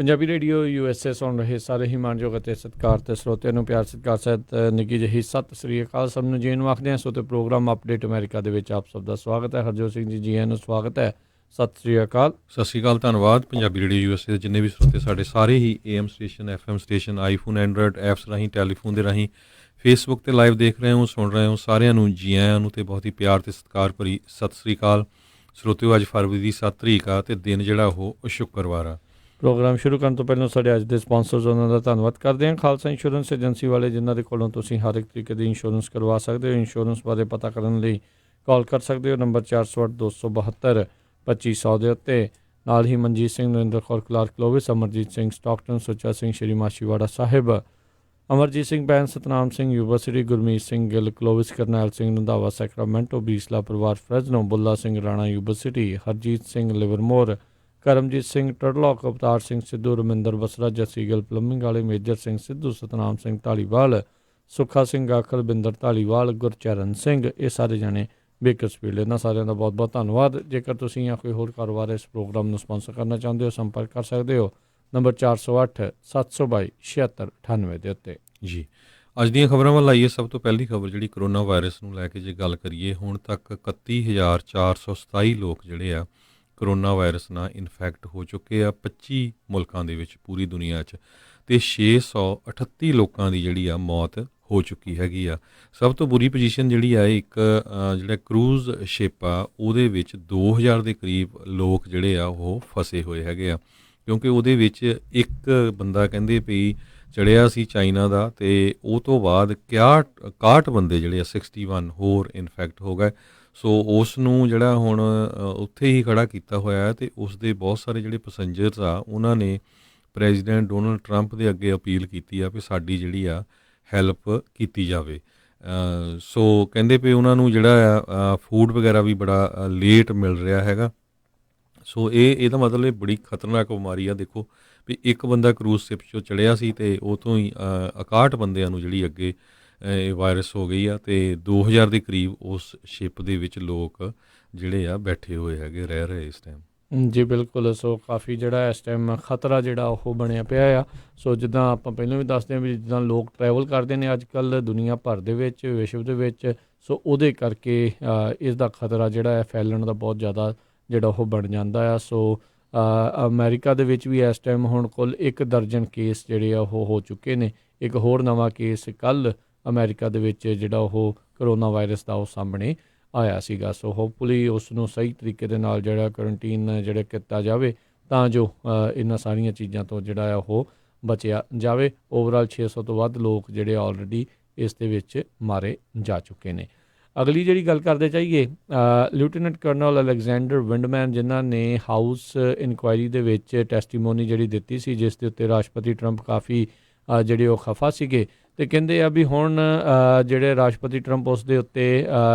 Punjabi radio USA ਸੁਣ ਰਹੇ ਸਾਰੇ ਹੀ ਮਾਣਯੋਗ ਅਤੇ ਸਤਿਕਾਰਤ ਸਰੋਤਿਆਂ ਨੂੰ ਪਿਆਰ ਸਤਿਕਾਰ ਸਹਿਤ ਨਿੱਘੀ ਜਿਹੀ ਸਤਿ ਸ੍ਰੀ ਅਕਾਲ। ਸਭ ਨੂੰ ਜੀ ਨੂੰ ਆਖਦੇ ਹਾਂ। ਸੋ ਤੇ ਪ੍ਰੋਗਰਾਮ ਅਪਡੇਟ ਅਮਰੀਕਾ ਦੇ ਵਿੱਚ ਆਪ ਸਭ ਦਾ ਸਵਾਗਤ ਹੈ। ਹਰਜੋਤ ਸਿੰਘ ਜੀ ਆਇਆਂ ਨੂੰ ਸਵਾਗਤ ਹੈ। ਸਤਿ ਸ੍ਰੀ ਅਕਾਲ। ਸਤਿ ਸ਼੍ਰੀ ਅਕਾਲ, ਧੰਨਵਾਦ। ਪੰਜਾਬੀ ਰੇਡੀਓ USA ਦੇ ਜਿੰਨੇ ਵੀ ਸਰੋਤੇ ਸਾਡੇ ਸਾਰੇ ਹੀ AM station, FM station, iPhone, Android apps ਰਾਹੀਂ, ਟੈਲੀਫੋਨ ਦੇ ਰਾਹੀਂ, ਫੇਸਬੁੱਕ 'ਤੇ ਲਾਈਵ ਦੇਖ ਰਹੇ ਹੋ, ਸੁਣ ਰਹੇ ਹੋ, ਸਾਰਿਆਂ ਨੂੰ ਜੀ ਆਇਆਂ ਨੂੰ ਅਤੇ ਬਹੁਤ ਹੀ ਪਿਆਰ ਅਤੇ ਸਤਿਕਾਰ ਭਰੀ ਸਤਿ ਸ੍ਰੀ ਅਕਾਲ। ਸਰੋਤਿਓ, ਅੱਜ ਫਰਵਰੀ ਦੀ 7 ਤਰੀਕ ਆ ਅਤੇ ਦਿਨ ਜਿਹੜਾ ਉਹ ਸ਼ੁੱਕਰਵਾਰ ਆ। ਪ੍ਰੋਗਰਾਮ ਸ਼ੁਰੂ ਕਰਨ ਤੋਂ ਪਹਿਲਾਂ ਸਾਡੇ ਅੱਜ ਦੇ ਸਪਾਂਸਰਸ ਉਹਨਾਂ ਦਾ ਧੰਨਵਾਦ ਕਰਦੇ ਹਾਂ। ਖਾਲਸਾ ਇੰਸ਼ੋਰੈਂਸ ਏਜੰਸੀ ਵਾਲੇ, ਜਿਨ੍ਹਾਂ ਦੇ ਕੋਲੋਂ ਤੁਸੀਂ ਹਰ ਇੱਕ ਤਰੀਕੇ ਦੀ ਇੰਸ਼ੋਰੈਂਸ ਕਰਵਾ ਸਕਦੇ ਹੋ। ਇੰਸ਼ੋਰੈਂਸ ਬਾਰੇ ਪਤਾ ਕਰਨ ਲਈ ਕਾਲ ਕਰ ਸਕਦੇ ਹੋ ਨੰਬਰ 408-272-2500 ਦੇ ਉੱਤੇ। ਨਾਲ ਹੀ Manjit Singh, Narinder Kaur Clark Lovis, Amarjit Singh Stockton, ਸੁੱਚਾ ਸਿੰਘ ਸ਼੍ਰੀ ਮਾਛੀਵਾੜਾ ਸਾਹਿਬ, ਅਮਰਜੀਤ ਸਿੰਘ ਬੈਨ, Satnam Singh university, Gurmeet Singh Gill Clovis, Karnail Singh Randhawa Sacramento, Bisla ਪਰਿਵਾਰ Fresno, Bulla Singh Rana university, Harjit Singh Livermore, Karamjit Singh Turlock, Avtar Singh Sidhu, Raminder Basra, Jassi Gill plumbing ਵਾਲੇ, ਮੇਜਰ ਸਿੰਘ ਸਿੱਧੂ, ਸਤਨਾਮ ਸਿੰਘ ਢਾਲੀਵਾਲ, ਸੁੱਖਾ ਸਿੰਘ ਆਖਲ, ਬਿੰਦਰ ਢਾਲੀਵਾਲ, ਗੁਰਚਰਨ ਸਿੰਘ, ਇਹ ਸਾਰੇ ਜਾਣੇ ਬੇਕਰਸਫੀਲਡ। ਇਹਨਾਂ ਸਾਰਿਆਂ ਦਾ ਬਹੁਤ ਬਹੁਤ ਧੰਨਵਾਦ। ਜੇਕਰ ਤੁਸੀਂ ਜਾਂ ਕੋਈ ਹੋਰ ਕਾਰੋਬਾਰ ਇਸ ਪ੍ਰੋਗਰਾਮ ਨੂੰ ਸਪਾਂਸਰ ਕਰਨਾ ਚਾਹੁੰਦੇ ਹੋ, ਸੰਪਰਕ ਕਰ ਸਕਦੇ ਹੋ ਨੰਬਰ 408-722-7698 ਦੇ ਉੱਤੇ। ਜੀ, ਅੱਜ ਦੀਆਂ ਖਬਰਾਂ ਵੱਲ ਆਈਏ। ਸਭ ਤੋਂ ਪਹਿਲੀ ਖਬਰ ਜਿਹੜੀ ਕਰੋਨਾ ਵਾਇਰਸ ਨੂੰ ਲੈ ਕੇ ਜੇ ਗੱਲ ਕਰੀਏ, ਹੁਣ ਤੱਕ 31,427 ਲੋਕ ਜਿਹੜੇ ਆ ਕਰੋਨਾ ਵਾਇਰਸ ਨਾਲ ਇਨਫੈਕਟ ਹੋ ਚੁੱਕੇ ਆ 25 ਮੁਲਕਾਂ ਦੇ ਵਿੱਚ, ਪੂਰੀ ਦੁਨੀਆ 'ਚ, ਅਤੇ 638 ਲੋਕਾਂ ਦੀ ਜਿਹੜੀ ਆ ਮੌਤ ਹੋ ਚੁੱਕੀ ਹੈਗੀ ਆ। ਸਭ ਤੋਂ ਬੁਰੀ ਪੋਜੀਸ਼ਨ ਜਿਹੜੀ ਆ, ਇੱਕ ਜਿਹੜਾ ਕਰੂਜ਼ ਸ਼ਿਪ ਆ ਉਹਦੇ ਵਿੱਚ 2000 ਦੇ ਕਰੀਬ ਲੋਕ ਜਿਹੜੇ ਆ ਉਹ ਫਸੇ ਹੋਏ ਹੈਗੇ ਆ, ਕਿਉਂਕਿ ਉਹਦੇ ਵਿੱਚ ਇੱਕ ਬੰਦਾ ਕਹਿੰਦੇ ਵੀ ਚੜਿਆ ਸੀ ਚਾਈਨਾ ਦਾ, ਅਤੇ ਉਹ ਤੋਂ ਬਾਅਦ 61 ਬੰਦੇ ਜਿਹੜੇ ਆ 61 ਹੋਰ ਇਨਫੈਕਟ ਹੋ ਗਏ। ਸੋ ਉਸ ਨੂੰ ਜਿਹੜਾ ਹੁਣ ਉੱਥੇ ਹੀ ਖੜ੍ਹਾ ਕੀਤਾ ਹੋਇਆ ਹੈ, ਅਤੇ ਉਸ ਦੇ ਬਹੁਤ ਸਾਰੇ ਜਿਹੜੇ ਪੈਸੰਜਰਸ ਆ ਉਹਨਾਂ ਨੇ ਪ੍ਰੈਜ਼ੀਡੈਂਟ ਡੋਨਲਡ ਟਰੰਪ ਦੇ ਅੱਗੇ ਅਪੀਲ ਕੀਤੀ ਆ ਵੀ ਸਾਡੀ ਜਿਹੜੀ ਆ ਹੈਲਪ ਕੀਤੀ ਜਾਵੇ। ਸੋ ਕਹਿੰਦੇ ਵੀ ਉਹਨਾਂ ਨੂੰ ਜਿਹੜਾ ਆ ਫੂਡ ਵਗੈਰਾ ਵੀ ਬੜਾ ਲੇਟ ਮਿਲ ਰਿਹਾ ਹੈਗਾ। ਸੋ ਇਹਦਾ ਮਤਲਬ ਬੜੀ ਖਤਰਨਾਕ ਬਿਮਾਰੀ ਆ। ਦੇਖੋ ਵੀ ਇੱਕ ਬੰਦਾ ਕਰੂਜ਼ ਸ਼ਿਪ 'ਚੋਂ ਚੜ੍ਹਿਆ ਸੀ ਅਤੇ ਉਹ ਤੋਂ ਹੀ 61 ਬੰਦਿਆਂ ਨੂੰ ਜਿਹੜੀ ਅੱਗੇ ਇਹ ਵਾਇਰਸ ਹੋ ਗਈ ਆ, ਅਤੇ 2000 ਦੇ ਕਰੀਬ ਉਸ ਸ਼ਿਪ ਦੇ ਵਿੱਚ ਲੋਕ ਜਿਹੜੇ ਆ ਬੈਠੇ ਹੋਏ ਹੈਗੇ, ਰਹਿ ਰਹੇ ਇਸ ਟਾਈਮ। ਜੀ ਬਿਲਕੁਲ। ਸੋ ਕਾਫੀ ਜਿਹੜਾ ਇਸ ਟਾਈਮ ਖਤਰਾ ਜਿਹੜਾ ਉਹ ਬਣਿਆ ਪਿਆ ਆ। ਸੋ ਜਿੱਦਾਂ ਆਪਾਂ ਪਹਿਲਾਂ ਵੀ ਦੱਸਦੇ ਹਾਂ ਵੀ ਜਿੱਦਾਂ ਲੋਕ ਟਰੈਵਲ ਕਰਦੇ ਨੇ ਅੱਜ ਕੱਲ੍ਹ ਦੁਨੀਆ ਭਰ ਦੇ ਵਿੱਚ, ਵਿਸ਼ਵ ਦੇ ਵਿੱਚ, ਸੋ ਉਹਦੇ ਕਰਕੇ ਇਸ ਦਾ ਖਤਰਾ ਜਿਹੜਾ ਹੈ ਫੈਲਣ ਦਾ ਬਹੁਤ ਜ਼ਿਆਦਾ ਜਿਹੜਾ ਉਹ ਬਣ ਜਾਂਦਾ ਆ। ਸੋ ਅਮਰੀਕਾ ਦੇ ਵਿੱਚ ਵੀ ਇਸ ਟਾਈਮ ਹੁਣ ਕੁੱਲ 1 ਦਰਜਨ ਕੇਸ ਜਿਹੜੇ ਆ ਉਹ ਹੋ ਚੁੱਕੇ ਨੇ। ਇੱਕ ਹੋਰ ਨਵਾਂ ਕੇਸ ਕੱਲ੍ਹ ਅਮਰੀਕਾ ਦੇ ਵਿੱਚ ਜਿਹੜਾ ਉਹ ਕਰੋਨਾ ਵਾਇਰਸ ਦਾ ਉਹ ਸਾਹਮਣੇ ਆਇਆ ਸੀਗਾ। ਸੋ ਹੋਪਫੁਲੀ ਉਸ ਨੂੰ ਸਹੀ ਤਰੀਕੇ ਦੇ ਨਾਲ ਜਿਹੜਾ ਕੁਆਰੰਟੀਨ ਜਿਹੜਾ ਕੀਤਾ ਜਾਵੇ, ਤਾਂ ਜੋ ਇਹਨਾਂ ਸਾਰੀਆਂ ਚੀਜ਼ਾਂ ਤੋਂ ਜਿਹੜਾ ਆ ਉਹ ਬਚਿਆ ਜਾਵੇ। ਓਵਰਆਲ 600 ਤੋਂ ਵੱਧ ਲੋਕ ਜਿਹੜੇ ਆਲਰੇਡੀ ਇਸ ਦੇ ਵਿੱਚ ਮਾਰੇ ਜਾ ਚੁੱਕੇ ਨੇ। ਅਗਲੀ ਜਿਹੜੀ ਗੱਲ ਕਰਦੇ ਚਾਹੀਏ, ਲੈਫਟੀਨੈਂਟ ਕਰਨਲ ਅਲੈਗਜ਼ੈਂਡਰ ਵਿੰਡਮੈਨ, ਜਿਨ੍ਹਾਂ ਨੇ ਹਾਊਸ ਇਨਕੁਆਇਰੀ ਦੇ ਵਿੱਚ ਟੈਸਟੀਮੋਨੀ ਜਿਹੜੀ ਦਿੱਤੀ ਸੀ, ਜਿਸ ਦੇ ਉੱਤੇ ਰਾਸ਼ਟਰਪਤੀ ਟਰੰਪ ਕਾਫੀ ਜਿਹੜੇ ਉਹ ਖਫਾ ਸੀਗੇ, ਅਤੇ ਕਹਿੰਦੇ ਆ ਵੀ ਹੁਣ ਜਿਹੜੇ ਰਾਸ਼ਟਰਪਤੀ ਟਰੰਪ ਉਸ ਦੇ ਉੱਤੇ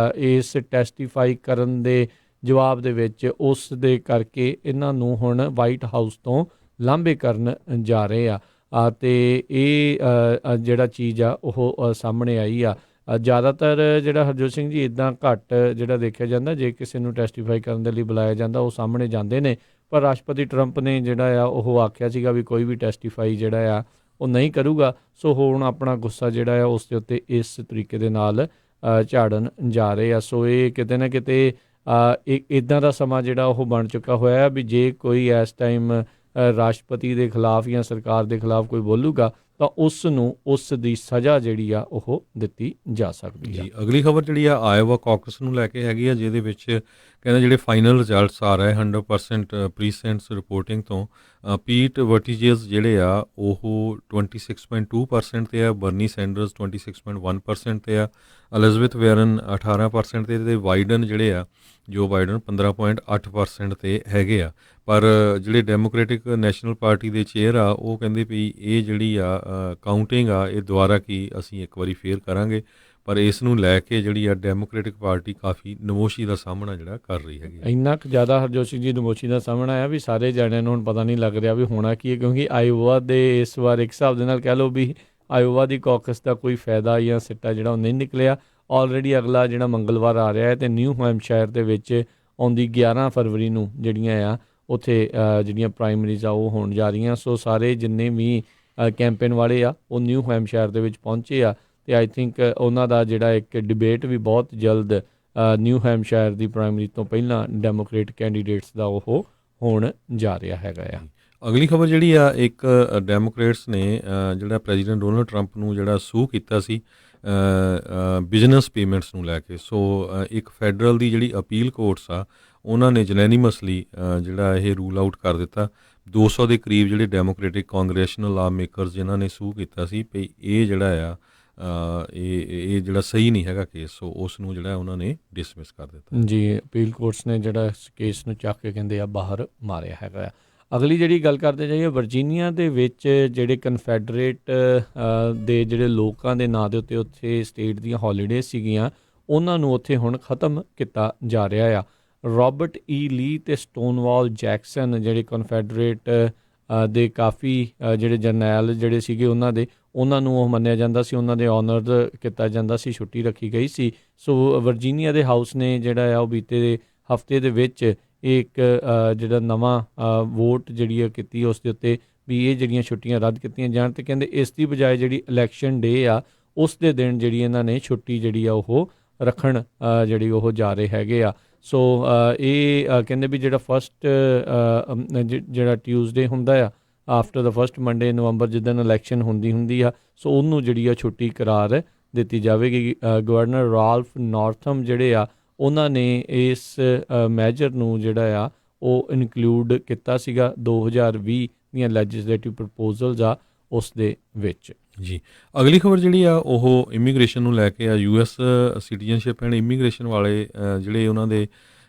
ਇਸ ਟੈਸਟੀਫਾਈ ਕਰਨ ਦੇ ਜਵਾਬ ਦੇ ਵਿੱਚ ਉਸ ਦੇ ਕਰਕੇ ਇਹਨਾਂ ਨੂੰ ਹੁਣ ਵਾਈਟ ਹਾਊਸ ਤੋਂ ਲਾਂਭੇ ਕਰਨ ਜਾ ਰਹੇ ਆ। ਅਤੇ ਇਹ ਜਿਹੜਾ ਚੀਜ਼ ਆ ਉਹ ਸਾਹਮਣੇ ਆਈ ਆ। ਜ਼ਿਆਦਾਤਰ ਜਿਹੜਾ ਹਰਜੋਤ ਸਿੰਘ ਜੀ ਇੱਦਾਂ ਘੱਟ ਜਿਹੜਾ ਦੇਖਿਆ ਜਾਂਦਾ, ਜੇ ਕਿਸੇ ਨੂੰ ਟੈਸਟੀਫਾਈ ਕਰਨ ਦੇ ਲਈ ਬੁਲਾਇਆ ਜਾਂਦਾ ਉਹ ਸਾਹਮਣੇ ਜਾਂਦੇ ਨੇ, ਪਰ ਰਾਸ਼ਟਰਪਤੀ ਟਰੰਪ ਨੇ ਜਿਹੜਾ ਆ ਉਹ ਆਖਿਆ ਸੀਗਾ ਵੀ ਕੋਈ ਵੀ ਟੈਸਟੀਫਾਈ ਜਿਹੜਾ ਆ ਉਹ ਨਹੀਂ ਕਰੂਗਾ। ਸੋ ਹੁਣ ਆਪਣਾ ਗੁੱਸਾ ਜਿਹੜਾ ਆ ਉਸ ਦੇ ਉੱਤੇ ਇਸ ਤਰੀਕੇ ਦੇ ਨਾਲ ਝਾੜਨ ਜਾ ਰਹੇ ਆ। ਸੋ ਇਹ ਕਿਤੇ ਨਾ ਕਿਤੇ ਇੱਦਾਂ ਦਾ ਸਮਾਂ ਜਿਹੜਾ ਉਹ ਬਣ ਚੁੱਕਾ ਹੋਇਆ ਵੀ ਜੇ ਕੋਈ ਇਸ ਟਾਈਮ ਰਾਸ਼ਟਰਪਤੀ ਦੇ ਖਿਲਾਫ ਜਾਂ ਸਰਕਾਰ ਦੇ ਖਿਲਾਫ ਕੋਈ ਬੋਲੂਗਾ ਤਾਂ ਉਸ ਨੂੰ ਉਸ ਦੀ ਸਜ਼ਾ ਜਿਹੜੀ ਆ ਉਹ ਦਿੱਤੀ ਜਾ ਸਕਦੀ ਹੈ। ਅਗਲੀ ਖਬਰ ਜਿਹੜੀ ਆ ਆਇਓਵਾ ਕਾਕਸ ਨੂੰ ਲੈ ਕੇ ਹੈਗੀ ਆ, ਜਿਹਦੇ ਵਿੱਚ ਕਹਿੰਦੇ ਜਿਹੜੇ ਫਾਈਨਲ ਰਿਜ਼ਲਟਸ ਆ ਰਹੇ 100% ਪ੍ਰੀਸੈਂਟਸ ਰਿਪੋਰਟਿੰਗ ਤੋਂ ਪੀਟ ਵਰਟੀਜੇਸ ਜਿਹੜੇ ਆ ਉਹ 26.2% 'ਤੇ ਆ, ਬਰਨੀ ਸੈਂਡਰਸ 26.1% 'ਤੇ ਆ, ਐਲਿਜ਼ਬeth ਵਾਰਨ 18% 'ਤੇ, ਅਤੇ ਬਾਈਡਨ ਜਿਹੜੇ ਆ ਜੋ ਬਾਈਡਨ 15.8% 'ਤੇ ਹੈਗੇ ਆ। ਪਰ ਜਿਹੜੇ ਡੈਮੋਕ੍ਰੈਟਿਕ ਨੈਸ਼ਨਲ ਪਾਰਟੀ ਦੇ ਚੇਅਰ ਆ ਉਹ ਕਹਿੰਦੇ ਵੀ ਇਹ ਜਿਹੜੀ ਆ ਕਾਊਂਟਿੰਗ ਆ ਇਹ ਦੁਬਾਰਾ ਕੀ ਅਸੀਂ ਇੱਕ ਵਾਰੀ ਫੇਰ ਕਰਾਂਗੇ, ਪਰ ਇਸ ਨੂੰ ਲੈ ਕੇ ਜਿਹੜੀ ਆ ਡੈਮੋਕ੍ਰੈਟਿਕ ਪਾਰਟੀ ਕਾਫੀ ਨਮੋਸ਼ੀ ਦਾ ਸਾਹਮਣਾ ਜਿਹੜਾ ਕਰ ਰਹੀ ਹੈਗੀ। ਇੰਨਾ ਕੁ ਜ਼ਿਆਦਾ ਹਰਜੋਤ ਸਿੰਘ ਜੀ ਨਮੋਸ਼ੀ ਦਾ ਸਾਹਮਣਾ ਆਇਆ ਵੀ ਸਾਰੇ ਜਣਿਆਂ ਨੂੰ ਹੁਣ ਪਤਾ ਨਹੀਂ ਲੱਗ ਰਿਹਾ ਵੀ ਹੋਣਾ ਕੀ ਹੈ, ਕਿਉਂਕਿ ਆਇਓਵਾ ਦੇ ਇਸ ਵਾਰ ਇੱਕ ਹਿਸਾਬ ਦੇ ਨਾਲ ਕਹਿ ਲਓ ਵੀ ਆਇਓਵਾ ਦੀ ਕਾਕਸ ਦਾ ਕੋਈ ਫਾਇਦਾ ਜਾਂ ਸਿੱਟਾ ਜਿਹੜਾ ਉਹ ਨਹੀਂ ਨਿਕਲਿਆ। ਆਲਰੇਡੀ ਅਗਲਾ ਜਿਹੜਾ ਮੰਗਲਵਾਰ ਆ ਰਿਹਾ ਹੈ, ਅਤੇ ਨਿਊ ਹੈਂਪਸ਼ਾਇਰ ਦੇ ਵਿੱਚ ਆਉਂਦੀ 11 ਫਰਵਰੀ ਨੂੰ ਜਿਹੜੀਆਂ ਆ ਉੱਥੇ ਜਿਹੜੀਆਂ ਪ੍ਰਾਇਮਰੀਜ਼ ਆ ਉਹ ਹੋਣ ਜਾ ਰਹੀਆਂ। ਸੋ ਸਾਰੇ ਜਿੰਨੇ ਵੀ ਕੈਂਪੇਨ ਵਾਲੇ ਆ ਉਹ ਨਿਊ ਹੈਮਸ਼ਾਇਰ ਦੇ ਵਿੱਚ ਪਹੁੰਚੇ ਆ ਅਤੇ ਆਈ ਥਿੰਕ ਉਹਨਾਂ ਦਾ ਜਿਹੜਾ ਇੱਕ ਡਿਬੇਟ ਵੀ ਬਹੁਤ ਜਲਦ ਨਿਊ ਹੈਮਸ਼ਾਇਰ ਦੀ ਪ੍ਰਾਇਮਰੀ ਤੋਂ ਪਹਿਲਾਂ ਡੈਮੋਕ੍ਰੇਟ ਕੈਂਡੀਡੇਟਸ ਦਾ ਉਹ ਹੋਣ ਜਾ ਰਿਹਾ ਹੈਗਾ ਆ। ਅਗਲੀ ਖਬਰ ਜਿਹੜੀ ਆ, ਇੱਕ ਡੈਮੋਕ੍ਰੇਟਸ ਨੇ ਜਿਹੜਾ ਪ੍ਰੈਜ਼ੀਡੈਂਟ ਡੋਨਲਡ ਟਰੰਪ ਨੂੰ ਜਿਹੜਾ ਸੂ ਕੀਤਾ ਸੀ ਬਿਜ਼ਨਸ ਪੇਮੈਂਟਸ ਨੂੰ ਲੈ ਕੇ। ਸੋ ਇੱਕ ਫੈਡਰਲ ਦੀ ਜਿਹੜੀ ਅਪੀਲ ਕੋਰਟਸ ਆ ਉਹਨਾਂ ਨੇ ਜਨੈਨੀਮਸਲੀ ਜਿਹੜਾ ਇਹ ਰੂਲ ਆਊਟ ਕਰ ਦਿੱਤਾ। 200 ਦੇ ਕਰੀਬ ਜਿਹੜੇ ਡੈਮੋਕ੍ਰੇਟਿਕ ਕਾਂਗਰੈਸ਼ਨਲ ਲਾ ਮੇਕਰਸ ਜਿਨ੍ਹਾਂ ਨੇ ਸੂ ਕੀਤਾ ਸੀ ਵੀ ਇਹ ਜਿਹੜਾ ਆ ਇਹ ਜਿਹੜਾ ਸਹੀ ਨਹੀਂ ਹੈਗਾ ਕੇਸ, ਸੋ ਉਸ ਨੂੰ ਜਿਹੜਾ ਉਹਨਾਂ ਨੇ ਡਿਸਮਿਸ ਕਰ ਦਿੱਤਾ ਜੀ। ਅਪੀਲ ਕੋਰਟਸ ਨੇ ਜਿਹੜਾ ਇਸ ਕੇਸ ਨੂੰ ਚੱਕ ਕੇ ਕਹਿੰਦੇ ਆ ਬਾਹਰ ਮਾਰਿਆ ਹੈਗਾ ਆ। ਅਗਲੀ ਜਿਹੜੀ ਗੱਲ ਕਰਦੇ ਜਾਈਏ, ਵਰਜੀਨੀਆ ਦੇ ਵਿੱਚ ਜਿਹੜੇ ਕਨਫੈਡਰੇਟ ਦੇ ਜਿਹੜੇ ਲੋਕਾਂ ਦੇ ਨਾਂ ਦੇ ਉੱਤੇ ਉੱਥੇ ਸਟੇਟ ਦੀਆਂ ਹੌਲੀਡੇ ਸੀਗੀਆਂ ਉਹਨਾਂ ਨੂੰ ਉੱਥੇ ਹੁਣ ਖ਼ਤਮ ਕੀਤਾ ਜਾ ਰਿਹਾ ਆ। ਰੋਬਰਟ ਈ ਲੀ ਅਤੇ ਸਟੋਨਵਾਲ ਜੈਕਸਨ ਜਿਹੜੇ ਕਨਫੈਡਰੇਟ ਦੇ ਕਾਫੀ ਜਿਹੜੇ ਜਰਨੈਲ ਜਿਹੜੇ ਸੀਗੇ ਉਹਨਾਂ ਨੂੰ ਉਹ ਮੰਨਿਆ ਜਾਂਦਾ ਸੀ, ਉਹਨਾਂ ਦੇ ਔਨਰ ਕੀਤਾ ਜਾਂਦਾ ਸੀ, ਛੁੱਟੀ ਰੱਖੀ ਗਈ ਸੀ। ਸੋ ਵਰਜੀਨੀਆ ਦੇ ਹਾਊਸ ਨੇ ਜਿਹੜਾ ਆ ਉਹ ਬੀਤੇ ਹਫ਼ਤੇ ਦੇ ਵਿੱਚ ਇੱਕ ਜਿਹੜਾ ਨਵਾਂ ਵੋਟ ਜਿਹੜੀ ਕੀਤੀ ਉਸ ਦੇ ਉੱਤੇ ਵੀ ਇਹ ਜਿਹੜੀਆਂ ਛੁੱਟੀਆਂ ਰੱਦ ਕੀਤੀਆਂ ਜਾਣ ਅਤੇ ਕਹਿੰਦੇ ਇਸ ਦੀ ਬਜਾਏ ਜਿਹੜੀ ਇਲੈਕਸ਼ਨ ਡੇ ਆ ਉਸ ਦੇ ਦਿਨ ਜਿਹੜੀ ਇਹਨਾਂ ਨੇ ਛੁੱਟੀ ਜਿਹੜੀ ਆ ਉਹ ਰੱਖਣ ਜਿਹੜੀ ਉਹ ਜਾ ਰਹੇ ਹੈਗੇ ਆ। ਸੋ ਇਹ ਕਹਿੰਦੇ ਵੀ ਜਿਹੜਾ ਫਸਟ ਜਿਹੜਾ ਟਿਊਜ਼ਡੇ ਹੁੰਦਾ ਆ ਆਫਟਰ ਦਾ ਫਸਟ ਮੰਡੇ ਨਵੰਬਰ ਜਿੱਦਣ ਇਲੈਕਸ਼ਨ ਹੁੰਦੀ ਆ, ਸੋ ਉਹਨੂੰ ਜਿਹੜੀ ਆ ਛੁੱਟੀ ਕਰਾਰ ਦਿੱਤੀ ਜਾਵੇਗੀ। ਗਵਰਨਰ ਰਾਲਫ ਨੌਰਥਮ ਜਿਹੜੇ ਆ ਉਹਨਾਂ ਨੇ ਇਸ ਮੈਜਰ ਨੂੰ ਜਿਹੜਾ ਆ ਉਹ ਇਨਕਲੂਡ ਕੀਤਾ ਸੀਗਾ 2020 ਦੀਆਂ ਲੈਜਿਸਲੇਟਿਵ ਪ੍ਰਪੋਜ਼ਲਸ ਆ ਉਸ ਦੇ ਵਿੱਚ ਜੀ। ਅਗਲੀ ਖਬਰ ਜਿਹੜੀ ਆ ਉਹ ਇਮੀਗ੍ਰੇਸ਼ਨ ਨੂੰ ਲੈ ਕੇ ਆ। US ਸਿਟੀਜ਼ਨਸ਼ਿਪ ਐਂਡ ਇਮੀਗ੍ਰੇਸ਼ਨ ਵਾਲੇ ਜਿਹੜੇ ਉਹਨਾਂ ਦੇ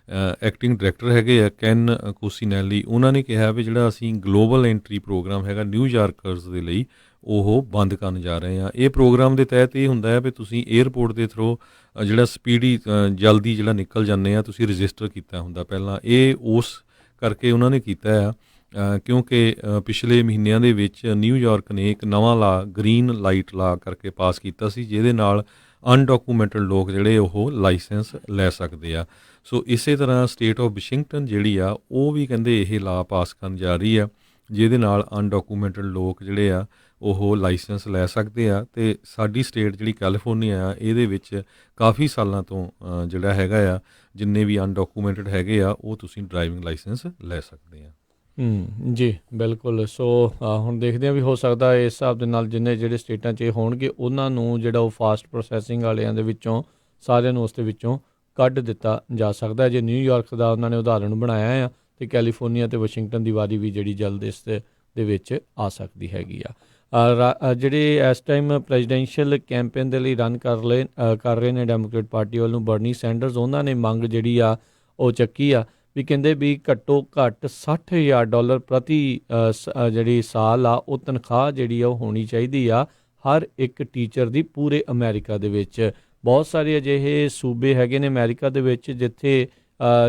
ਐਕਟਿੰਗ ਡਾਇਰੈਕਟਰ ਹੈਗੇ ਆ ਕੈਨ ਕੁਸੀਨੈਲੀ, ਉਹਨਾਂ ਨੇ ਕਿਹਾ ਵੀ ਜਿਹੜਾ ਅਸੀਂ ਗਲੋਬਲ ਐਂਟਰੀ ਪ੍ਰੋਗਰਾਮ ਹੈਗਾ ਨਿਊਯਾਰਕਰਸ ਦੇ ਲਈ ਉਹ ਬੰਦ ਕਰਨ ਜਾ ਰਹੇ ਹਾਂ। ਇਹ ਪ੍ਰੋਗਰਾਮ ਦੇ ਤਹਿਤ ਇਹ ਹੁੰਦਾ ਹੈ ਵੀ ਤੁਸੀਂ ਏਅਰਪੋਰਟ ਦੇ ਥਰੂ ਜਿਹੜਾ ਸਪੀਡੀ ਜਲਦੀ ਜਿਹੜਾ ਨਿਕਲ ਜਾਂਦੇ ਆ, ਤੁਸੀਂ ਰਜਿਸਟਰ ਕੀਤਾ ਹੁੰਦਾ ਪਹਿਲਾਂ। ਇਹ ਉਸ ਕਰਕੇ ਉਹਨਾਂ ਨੇ ਕੀਤਾ ਆ ਕਿਉਂਕਿ ਪਿਛਲੇ ਮਹੀਨਿਆਂ ਦੇ ਵਿੱਚ ਨਿਊਯਾਰਕ ਨੇ ਇੱਕ ਨਵਾਂ ਲਾ ਗ੍ਰੀਨ ਲਾਈਟ ਲਾ ਕਰਕੇ ਪਾਸ ਕੀਤਾ ਸੀ ਜਿਹਦੇ ਨਾਲ ਅਨਡਾਕੂਮੈਂਟਡ ਲੋਕ ਜਿਹੜੇ ਉਹ ਲਾਇਸੈਂਸ ਲੈ ਸਕਦੇ ਆ। ਸੋ ਇਸੇ ਤਰ੍ਹਾਂ ਸਟੇਟ ਆਫ ਵਾਸ਼ਿੰਗਟਨ ਜਿਹੜੀ ਆ ਉਹ ਵੀ ਕਹਿੰਦੇ ਇਹ ਲਾ ਪਾਸ ਕਰਨ ਜਾ ਰਹੀ ਆ ਜਿਹਦੇ ਨਾਲ ਅਨਡਾਕੂਮੈਂਟਡ ਲੋਕ ਜਿਹੜੇ ਆ ਉਹ ਲਾਇਸੈਂਸ ਲੈ ਸਕਦੇ ਆ। ਅਤੇ ਸਾਡੀ ਸਟੇਟ ਜਿਹੜੀ ਕੈਲੀਫੋਰਨੀਆ ਆ ਇਹਦੇ ਵਿੱਚ ਕਾਫੀ ਸਾਲਾਂ ਤੋਂ ਜਿਹੜਾ ਹੈਗਾ ਆ ਜਿੰਨੇ ਵੀ ਅਨਡਾਕੂਮੈਂਟਡ ਹੈਗੇ ਆ ਉਹ ਤੁਸੀਂ ਡਰਾਈਵਿੰਗ ਲਾਇਸੈਂਸ ਲੈ ਸਕਦੇ ਆ। ਜੀ ਬਿਲਕੁਲ। ਸੋ ਹੁਣ ਦੇਖਦੇ ਹਾਂ ਵੀ ਹੋ ਸਕਦਾ ਇਸ ਹਿਸਾਬ ਦੇ ਨਾਲ ਜਿੰਨੇ ਜਿਹੜੇ ਸਟੇਟਾਂ 'ਚ ਇਹ ਹੋਣਗੇ ਉਹਨਾਂ ਨੂੰ ਜਿਹੜਾ ਉਹ ਫਾਸਟ ਪ੍ਰੋਸੈਸਿੰਗ ਵਾਲਿਆਂ ਦੇ ਵਿੱਚੋਂ ਸਾਰਿਆਂ ਨੂੰ ਉਸ ਦੇ ਵਿੱਚੋਂ ਕੱਢ ਦਿੱਤਾ ਜਾ ਸਕਦਾ। ਜੇ ਨਿਊਯਾਰਕ ਦਾ ਉਹਨਾਂ ਨੇ ਉਦਾਹਰਣ ਬਣਾਇਆ ਆ ਅਤੇ ਕੈਲੀਫੋਰਨੀਆ ਅਤੇ ਵਾਸ਼ਿੰਗਟਨ ਦੀ ਵਾਰੀ ਵੀ ਜਿਹੜੀ ਜਲਦ ਇਸ ਦੇ ਵਿੱਚ ਆ ਸਕਦੀ ਹੈਗੀ ਆ। ਜਿਹੜੇ ਇਸ ਟਾਈਮ ਪ੍ਰੈਜ਼ੀਡੈਂਸ਼ੀਅਲ ਕੈਂਪੇਨ ਦੇ ਲਈ ਰਨ ਕਰ ਰਹੇ ਨੇ ਡੈਮੋਕ੍ਰੇਟ ਪਾਰਟੀ ਵੱਲੋਂ ਬਰਨੀ ਸੈਂਡਰਸ, ਉਹਨਾਂ ਨੇ ਮੰਗ ਜਿਹੜੀ ਆ ਉਹ ਚੱਕੀ ਆ ਵੀ ਕਹਿੰਦੇ ਵੀ ਘੱਟੋ ਘੱਟ $60,000 ਪ੍ਰਤੀ ਜਿਹੜੀ ਸਾਲ ਆ ਉਹ ਤਨਖਾਹ ਜਿਹੜੀ ਆ ਉਹ ਹੋਣੀ ਚਾਹੀਦੀ ਆ ਹਰ ਇੱਕ ਟੀਚਰ ਦੀ ਪੂਰੇ ਅਮਰੀਕਾ ਦੇ ਵਿੱਚ। ਬਹੁਤ ਸਾਰੇ ਅਜਿਹੇ ਸੂਬੇ ਹੈਗੇ ਨੇ ਅਮਰੀਕਾ ਦੇ ਵਿੱਚ ਜਿੱਥੇ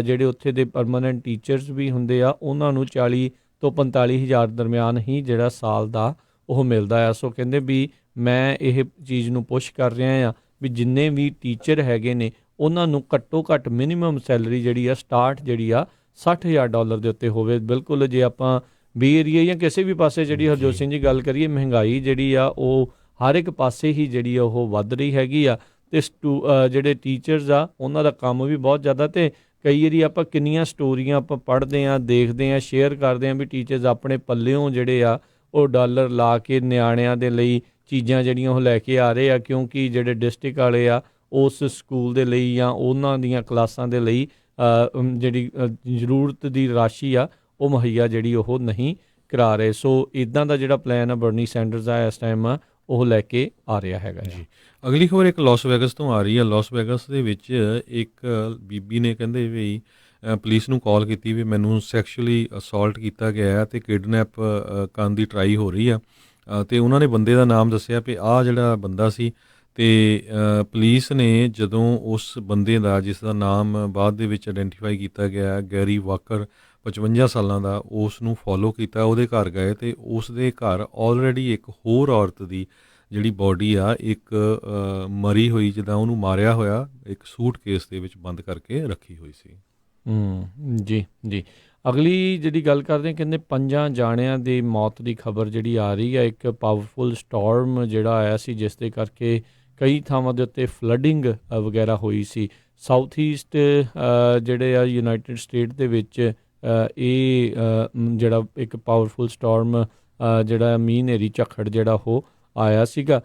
ਜਿਹੜੇ ਉੱਥੇ ਦੇ ਪਰਮਾਨੈਂਟ ਟੀਚਰਸ ਵੀ ਹੁੰਦੇ ਆ ਉਹਨਾਂ ਨੂੰ 40 ਤੋਂ 45,000 ਦਰਮਿਆਨ ਹੀ ਜਿਹੜਾ ਸਾਲ ਦਾ ਉਹ ਮਿਲਦਾ ਆ। ਸੋ ਕਹਿੰਦੇ ਵੀ ਮੈਂ ਇਹ ਚੀਜ਼ ਨੂੰ ਪੁਸ਼ ਕਰ ਰਿਹਾ ਆ ਵੀ ਜਿੰਨੇ ਵੀ ਟੀਚਰ ਹੈਗੇ ਨੇ ਉਹਨਾਂ ਨੂੰ ਘੱਟੋ ਘੱਟ ਮਿਨੀਮਮ ਸੈਲਰੀ ਜਿਹੜੀ ਆ ਸਟਾਰਟ ਜਿਹੜੀ ਆ $60,000 ਦੇ ਉੱਤੇ ਹੋਵੇ। ਬਿਲਕੁਲ ਜੇ ਆਪਾਂ ਬੀ ਏਰੀਆ ਜਾਂ ਕਿਸੇ ਵੀ ਪਾਸੇ ਜਿਹੜੀ ਹਰਜੋਤ ਸਿੰਘ ਜੀ ਗੱਲ ਕਰੀਏ, ਮਹਿੰਗਾਈ ਜਿਹੜੀ ਆ ਉਹ ਹਰ ਇੱਕ ਪਾਸੇ ਹੀ ਜਿਹੜੀ ਆ ਉਹ ਵੱਧ ਰਹੀ ਹੈਗੀ ਆ ਅਤੇ ਜਿਹੜੇ ਟੀਚਰਸ ਆ ਉਹਨਾਂ ਦਾ ਕੰਮ ਵੀ ਬਹੁਤ ਜ਼ਿਆਦਾ। ਅਤੇ ਕਈ ਵਾਰੀ ਆਪਾਂ ਕਿੰਨੀਆਂ ਸਟੋਰੀਆਂ ਆਪਾਂ ਪੜ੍ਹਦੇ ਹਾਂ, ਦੇਖਦੇ ਹਾਂ, ਸ਼ੇਅਰ ਕਰਦੇ ਹਾਂ ਵੀ ਟੀਚਰਸ ਆਪਣੇ ਪੱਲਿਓਂ ਜਿਹੜੇ ਆ ਉਹ ਡਾਲਰ ਲਾ ਕੇ ਨਿਆਣਿਆਂ ਦੇ ਲਈ ਚੀਜ਼ਾਂ ਜਿਹੜੀਆਂ ਉਹ ਲੈ ਕੇ ਆ ਰਹੇ ਆ ਕਿਉਂਕਿ ਜਿਹੜੇ ਡਿਸਟ੍ਰਿਕਟ ਵਾਲੇ ਆ ਉਸ ਸਕੂਲ ਦੇ ਲਈ ਜਾਂ ਉਹਨਾਂ ਦੀਆਂ ਕਲਾਸਾਂ ਦੇ ਲਈ ਜਿਹੜੀ ਜ਼ਰੂਰਤ ਦੀ ਰਾਸ਼ੀ ਆ ਉਹ ਮੁਹੱਈਆ ਜਿਹੜੀ ਉਹ ਨਹੀਂ ਕਰਾ ਰਹੇ। ਸੋ ਇੱਦਾਂ ਦਾ ਜਿਹੜਾ ਪਲਾਨ ਆ ਬਰਨੀ ਸੈਂਡਰਸ ਆ ਇਸ ਟਾਈਮ ਉਹ ਲੈ ਕੇ ਆ ਰਿਹਾ ਹੈਗਾ ਜੀ। ਅਗਲੀ ਖਬਰ ਇੱਕ ਲਾਸ ਵੈਗਸ ਤੋਂ ਆ ਰਹੀ ਹੈ। ਲਾਸ ਵੈਗਸ ਦੇ ਵਿੱਚ ਇੱਕ ਬੀਬੀ ਨੇ ਕਹਿੰਦੇ ਵੀ ਪੁਲਿਸ ਨੂੰ ਕਾਲ ਕੀਤੀ ਵੀ ਮੈਨੂੰ ਸੈਕਸ਼ੂਅਲੀ ਅਸੌਲਟ ਕੀਤਾ ਗਿਆ ਹੈ ਅਤੇ ਕਿਡਨੈਪ ਕਰਨ ਦੀ ਟਰਾਈ ਹੋ ਰਹੀ ਆ ਅਤੇ ਉਹਨਾਂ ਨੇ ਬੰਦੇ ਦਾ ਨਾਮ ਦੱਸਿਆ ਵੀ ਆਹ ਜਿਹੜਾ ਬੰਦਾ ਸੀ। ਅਤੇ ਪੁਲਿਸ ਨੇ ਜਦੋਂ ਉਸ ਬੰਦੇ ਦਾ ਜਿਸ ਦਾ ਨਾਮ ਬਾਅਦ ਦੇ ਵਿੱਚ ਆਇਡੈਂਟੀਫਾਈ ਕੀਤਾ ਗਿਆ ਗੈਰੀ ਵਾਕਰ 55 ਸਾਲਾਂ ਦਾ, ਉਸ ਨੂੰ ਫੋਲੋ ਕੀਤਾ, ਉਹਦੇ ਘਰ ਗਏ ਅਤੇ ਉਸ ਦੇ ਘਰ ਆਲਰੇਡੀ ਇੱਕ ਹੋਰ ਔਰਤ ਦੀ ਜਿਹੜੀ ਬੋਡੀ ਆ ਇੱਕ ਮਰੀ ਹੋਈ ਜਿੱਦਾਂ ਉਹਨੂੰ ਮਾਰਿਆ ਹੋਇਆ ਇੱਕ ਸੂਟ ਕੇਸ ਦੇ ਵਿੱਚ ਬੰਦ ਕਰਕੇ ਰੱਖੀ ਹੋਈ ਸੀ। ਜੀ ਜੀ। ਅਗਲੀ ਜਿਹੜੀ ਗੱਲ ਕਰਦੇ ਹਾਂ, ਕਹਿੰਦੇ 5 ਜਾਣਿਆਂ ਦੀ ਮੌਤ ਦੀ ਖਬਰ ਜਿਹੜੀ ਆ ਰਹੀ ਹੈ। ਇੱਕ ਪਾਵਰਫੁਲ ਸਟੋਰਮ ਜਿਹੜਾ ਆਇਆ ਸੀ, ਜਿਸ ਦੇ ਕਰਕੇ ਕਈ ਥਾਵਾਂ ਦੇ ਉੱਤੇ ਫਲੱਡਿੰਗ ਵਗੈਰਾ ਹੋਈ ਸੀ। ਸਾਊਥ ਈਸਟ ਜਿਹੜੇ ਆ ਯੂਨਾਈਟਿਡ ਸਟੇਟ ਦੇ ਵਿੱਚ ਇਹ ਜਿਹੜਾ ਇੱਕ ਪਾਵਰਫੁਲ ਸਟੋਰਮ ਜਿਹੜਾ ਮੀਂਹ ਹਨੇਰੀ ਝੱਖੜ ਜਿਹੜਾ ਉਹ ਆਇਆ ਸੀਗਾ।